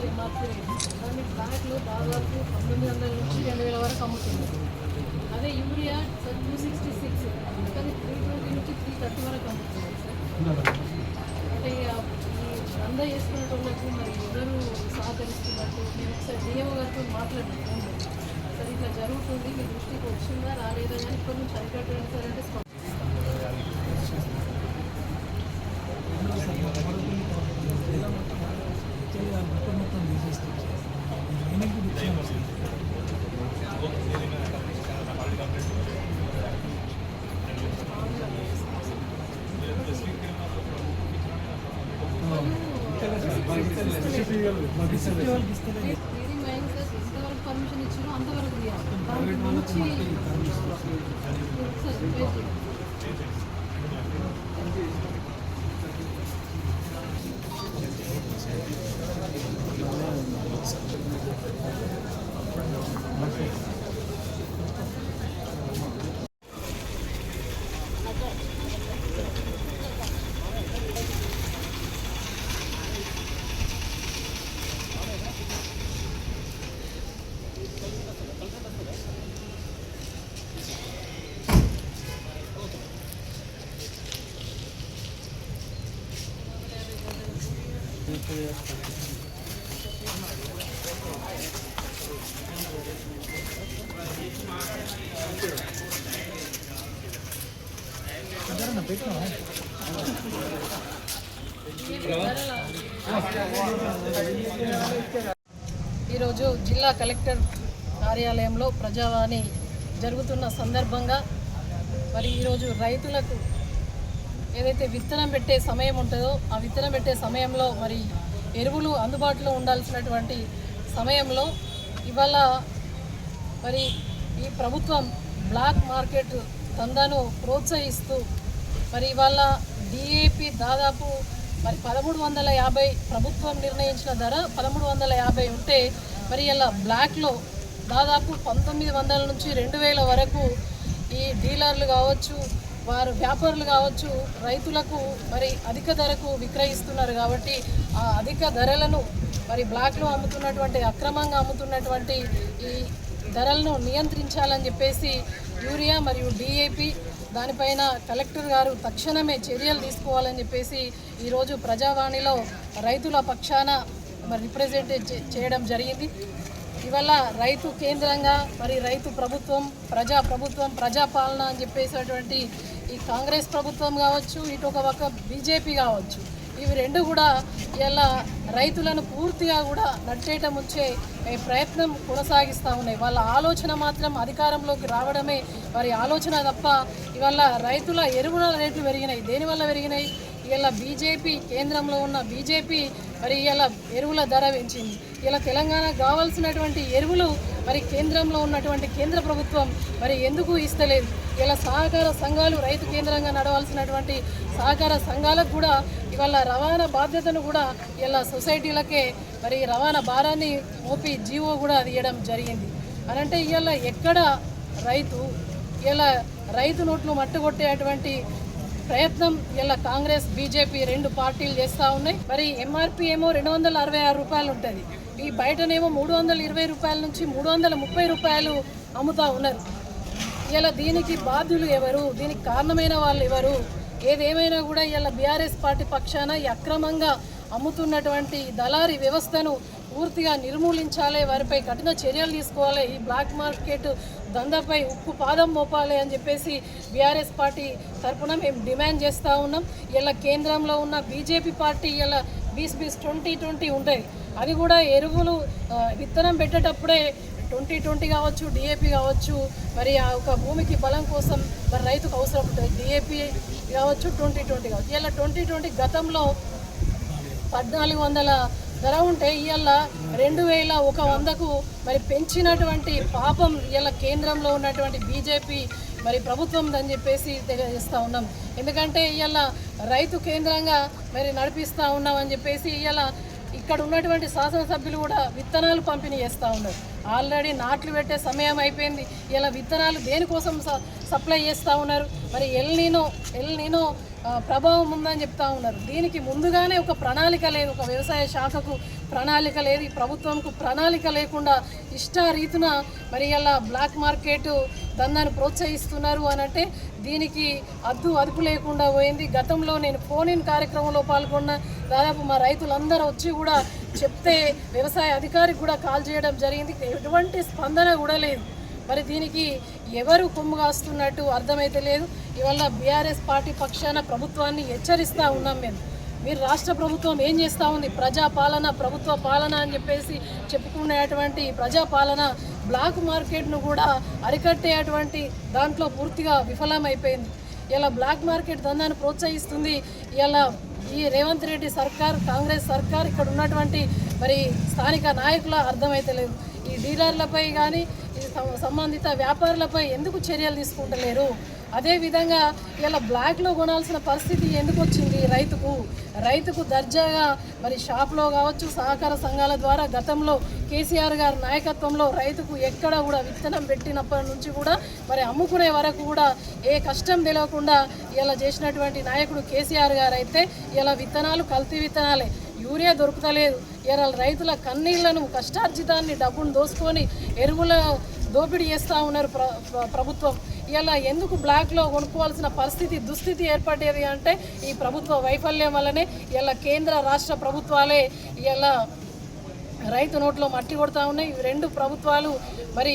MRP దాన్ని బ్లాక్లో దాదాపు 1900 నుంచి 2000 వరకు అమ్ముతుంది. అదే యూరియా సార్ 266 కానీ 320 నుంచి 330 వరకు అమ్ముతుంది సార్. అంటే ఈ దంద చేసుకునేటోళ్ళకు మరి ఎవరు సహకరిస్తున్నట్టు నేను ఒకసారి డిఎంఓ గారితో మాట్లాడుతున్నాను సార్, ఇట్లా జరుగుతుంది, మీ దృష్టికి వచ్చిందా రాలేదా కానీ ఇప్పటి నుంచి అరికట్టండి సార్ అంటే ఎంతవరకు పర్మిషన్ ఇచ్చారో అంతవరకు ఈరోజు జిల్లా కలెక్టర్ కార్యాలయంలో ప్రజావాణి జరుగుతున్న సందర్భంగా మరి ఈరోజు రైతులకు ఏదైతే విత్తనం పెట్టే సమయం ఉంటుందో ఆ విత్తనం పెట్టే సమయంలో మరి ఎరువులు అందుబాటులో ఉండాల్సినటువంటి సమయంలో ఇవాళ మరి ఈ ప్రభుత్వం బ్లాక్ మార్కెట్ దందాను ప్రోత్సహిస్తూ మరి ఇవాళ డిఏపి దాదాపు మరి 1350 ప్రభుత్వం నిర్ణయించిన ధర 1350 ఉంటే మరి ఇలా బ్లాక్లో దాదాపు 1900 నుంచి 2000 వరకు ఈ డీలర్లు కావచ్చు, వారు వ్యాపారులు కావచ్చు, రైతులకు మరి అధిక ధరకు విక్రయిస్తున్నారు. కాబట్టి ఆ అధిక ధరలను మరి బ్లాక్లో అమ్ముతున్నటువంటి అక్రమంగా అమ్ముతున్నటువంటి ఈ ధరలను నియంత్రించాలని చెప్పేసి యూరియా మరియు డిఏపి దానిపైన కలెక్టర్ గారు తక్షణమే చర్యలు తీసుకోవాలని చెప్పేసి ఈరోజు ప్రజావాణిలో రైతుల పక్షాన మరి రిప్రజెంట్ చేయడం జరిగింది. ఇవాళ రైతు కేంద్రంగా మరి రైతు ప్రభుత్వం, ప్రజాపాలన అని చెప్పేసినటువంటి ఈ కాంగ్రెస్ ప్రభుత్వం కావచ్చు, ఇటు ఒక పక్క బీజేపీ కావచ్చు, ఇవి రెండు కూడా ఇలా రైతులను పూర్తిగా కూడా నట్టేట ముంచే ప్రయత్నం కొనసాగిస్తూ ఉన్నాయి. వాళ్ళ ఆలోచన మాత్రం అధికారంలోకి రావడమే వారి ఆలోచన తప్ప ఇవాళ రైతుల ఎరువుల రేట్లు పెరిగినాయి. దేనివల్ల పెరిగినాయి? ఇలా బీజేపీ, కేంద్రంలో ఉన్న బీజేపీ మరి ఇలా ఎరువుల ధర పెంచింది. ఇలా తెలంగాణకు కావాల్సినటువంటి ఎరువులు మరి కేంద్రంలో ఉన్నటువంటి కేంద్ర ప్రభుత్వం మరి ఎందుకు ఇస్తలేదు? ఇలా సహకార సంఘాలు, రైతు కేంద్రంగా నడవాల్సినటువంటి సహకార సంఘాలకు కూడా ఇవాళ రవాణా బాధ్యతను కూడా ఇలా సొసైటీలకే మరి రవాణా భారాన్ని మోపి జీవో కూడా అది ఇవ్వడం జరిగింది. అనంటే ఇవాళ ఎక్కడ రైతు నోట్లు మట్టుకొట్టేటువంటి ప్రయత్నం ఇలా కాంగ్రెస్, బీజేపీ రెండు పార్టీలు చేస్తూ ఉన్నాయి. మరి ఎంఆర్పీ ఏమో 266 రూపాయలు ఉంటుంది, ఈ బయటనేమో 320 రూపాయల నుంచి 330 రూపాయలు అమ్ముతూ ఉన్నారు. ఇలా దీనికి బాధ్యులు ఎవరు? దీనికి కారణమైన వాళ్ళు ఎవరు? ఏదేమైనా కూడా ఇలా బీఆర్ఎస్ పార్టీ పక్షాన ఈ అక్రమంగా అమ్ముతున్నటువంటి దళారీ వ్యవస్థను పూర్తిగా నిర్మూలించాలి, వారిపై కఠిన చర్యలు తీసుకోవాలి, ఈ బ్లాక్ మార్కెట్ దందాపై ఉక్కు పాదం మోపాలి అని చెప్పేసి బీఆర్ఎస్ పార్టీ తరఫున మేము డిమాండ్ చేస్తూ ఉన్నాం. ఇలా కేంద్రంలో ఉన్న బీజేపీ పార్టీ ఇలా బీస్ 2020 ఉంటుంది. అది కూడా ఎరువులు విత్తనం పెట్టేటప్పుడే 2020 కావచ్చు, డిఏపి కావచ్చు, మరి ఆ ఒక భూమికి బలం కోసం మరి రైతుకు అవసరం ఉంటుంది. డిఏపి కావచ్చు, 2020 కావచ్చు. ఇలా 2020 గతంలో 1400 ధర ఉంటే ఇవాళ 2100కు మరి పెంచినటువంటి పాపం ఇలా కేంద్రంలో ఉన్నటువంటి బీజేపీ మరి ప్రభుత్వం అని చెప్పేసి తెలియజేస్తూ ఉన్నాం. ఎందుకంటే ఇవాళ రైతు కేంద్రంగా మరి నడిపిస్తూ ఉన్నామని చెప్పేసి ఇవాళ ఇక్కడ ఉన్నటువంటి శాసనసభ్యులు కూడా విత్తనాలు పంపిణీ చేస్తూ ఉన్నారు. ఆల్రెడీ నాట్లు పెట్టే సమయం అయిపోయింది. ఇలా విత్తనాలు దేనికోసం సప్లై చేస్తూ ఉన్నారు? మరి ఎల్ నీనో ప్రభావం ఉందని చెప్తా ఉన్నారు. దీనికి ముందుగానే ఒక ప్రణాళిక లేదు, ఒక వ్యవసాయ శాఖకు ప్రణాళిక లేదు, ఈ ప్రభుత్వంకు ప్రణాళిక లేకుండా ఇష్టారీతిన మరి ఇలా బ్లాక్ మార్కెట్ దందాన్ని ప్రోత్సహిస్తున్నారు అని అంటే దీనికి అదుపు లేకుండా పోయింది. గతంలో నేను ఫోన్ ఇన్ కార్యక్రమంలో పాల్గొన్న దాదాపు మా రైతులందరూ వచ్చి కూడా చెప్తే వ్యవసాయ అధికారికి కూడా కాల్ చేయడం జరిగింది. ఎటువంటి స్పందన కూడా లేదు. మరి దీనికి ఎవరు కొమ్ము కాస్తున్నట్టు అర్థమైతే లేదు. ఇవాళ బీఆర్ఎస్ పార్టీ పక్షాన ప్రభుత్వాన్ని హెచ్చరిస్తూ ఉన్నాం మీరు రాష్ట్ర ప్రభుత్వం ఏం చేస్తూ ఉంది? ప్రజాపాలన, ప్రభుత్వ పాలన అని చెప్పేసి చెప్పుకునేటువంటి ప్రజాపాలన బ్లాక్ మార్కెట్ను కూడా అరికట్టేటువంటి దాంట్లో పూర్తిగా విఫలమైపోయింది. ఇలా బ్లాక్ మార్కెట్ దందాన్ని ప్రోత్సహిస్తుంది. ఇలా ఈ రేవంత్ రెడ్డి సర్కార్, కాంగ్రెస్ సర్కార్, ఇక్కడ ఉన్నటువంటి మరి స్థానిక నాయకుల అర్థమైతే లేదు. ఈ డీలర్లపై కానీ ఈ సంబంధిత వ్యాపారులపై ఎందుకు చర్యలు తీసుకుంటలేరు? అదేవిధంగా ఇలా బ్లాక్లో కొనాల్సిన పరిస్థితి ఎందుకు వచ్చింది? రైతుకు దర్జాగా మరి షాప్లో కావచ్చు, సహకార సంఘాల ద్వారా గతంలో కేసీఆర్ గారి నాయకత్వంలో రైతుకు ఎక్కడ కూడా విత్తనం పెట్టినప్పటి నుంచి కూడా మరి అమ్ముకునే వరకు కూడా ఏ కష్టం తెలియకుండా ఇలా చేసినటువంటి నాయకుడు కేసీఆర్ గారు అయితే ఇలా విత్తనాలు కల్తీ విత్తనాలే, యూరియా దొరుకుతలేదు. ఇలా రైతుల కన్నీళ్లను, కష్టార్జితాన్ని, డబ్బును దోసుకొని ఎరువుల దోపిడీ చేస్తూ ఉన్నారు ప్రభుత్వం. ఇలా ఎందుకు బ్లాక్లో కొనుక్కోవాల్సిన దుస్థితి ఏర్పడేది అంటే ఈ ప్రభుత్వ వైఫల్యం వల్లనే. ఇలా కేంద్ర రాష్ట్ర ప్రభుత్వాలే ఇలా రైతు నోట్లో మట్టి కొడతా ఉన్నాయి. ఈ రెండు ప్రభుత్వాలు మరి